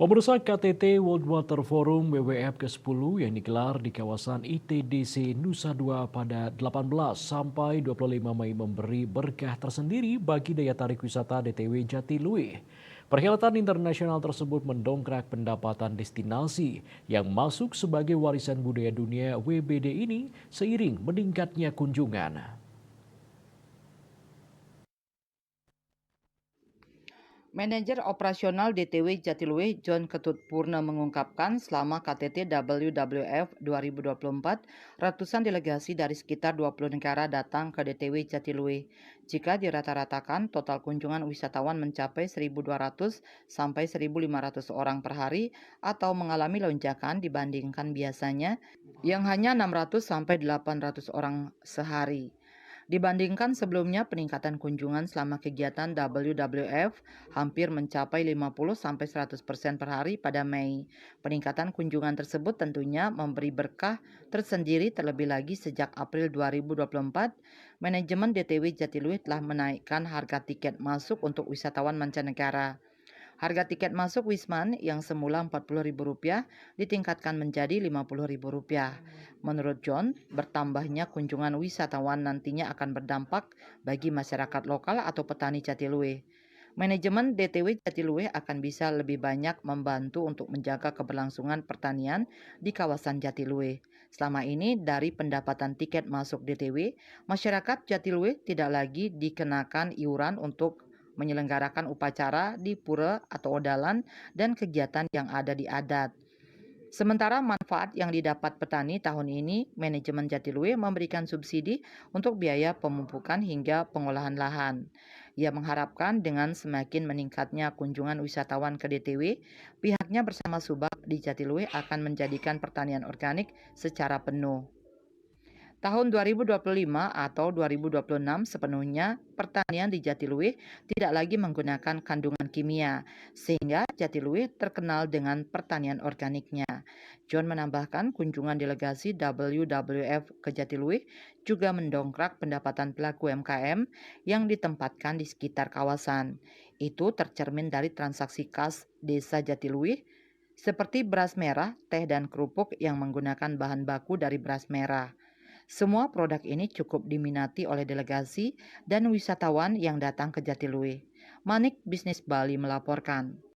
Pemirsa KTT World Water Forum WWF ke-10 yang digelar di kawasan ITDC Nusa Dua pada 18 sampai 25 Mei memberi berkah tersendiri bagi daya tarik wisata DTW Jatiluwih. Perhelatan internasional tersebut mendongkrak pendapatan destinasi yang masuk sebagai warisan budaya dunia WBD ini seiring meningkatnya kunjungan. Manajer operasional DTW Jatiluwih John Ketut Purna mengungkapkan selama KTT WWF 2024, ratusan delegasi dari sekitar 20 negara datang ke DTW Jatiluwih. Jika dirata-ratakan, total kunjungan wisatawan mencapai 1.200 sampai 1.500 orang per hari atau mengalami lonjakan dibandingkan biasanya yang hanya 600 sampai 800 orang sehari. Dibandingkan sebelumnya, peningkatan kunjungan selama kegiatan WWF hampir mencapai 50-100% per hari pada Mei. Peningkatan kunjungan tersebut tentunya memberi berkah tersendiri, terlebih lagi sejak April 2024, manajemen DTW Jatiluwih telah menaikkan harga tiket masuk untuk wisatawan mancanegara. Harga tiket masuk Wisman yang semula Rp40.000 ditingkatkan menjadi Rp50.000. Menurut John, bertambahnya kunjungan wisatawan nantinya akan berdampak bagi masyarakat lokal atau petani Jatiluwih. Manajemen DTW Jatiluwih akan bisa lebih banyak membantu untuk menjaga keberlangsungan pertanian di kawasan Jatiluwih. Selama ini dari pendapatan tiket masuk DTW, masyarakat Jatiluwih tidak lagi dikenakan iuran untuk menyelenggarakan upacara di pura atau odalan dan kegiatan yang ada di adat. Sementara manfaat yang didapat petani tahun ini, manajemen Jatiluwih memberikan subsidi untuk biaya pemupukan hingga pengolahan lahan. Ia mengharapkan dengan semakin meningkatnya kunjungan wisatawan ke DTW, pihaknya bersama Subak di Jatiluwih akan menjadikan pertanian organik secara penuh. Tahun 2025 atau 2026 sepenuhnya pertanian di Jatiluwih tidak lagi menggunakan kandungan kimia, sehingga Jatiluwih terkenal dengan pertanian organiknya. John menambahkan kunjungan delegasi WWF ke Jatiluwih juga mendongkrak pendapatan pelaku UMKM yang ditempatkan di sekitar kawasan. Itu tercermin dari transaksi kas desa Jatiluwih seperti beras merah, teh dan kerupuk yang menggunakan bahan baku dari beras merah. Semua produk ini cukup diminati oleh delegasi dan wisatawan yang datang ke Jatiluwih. Manik Bisnis Bali melaporkan.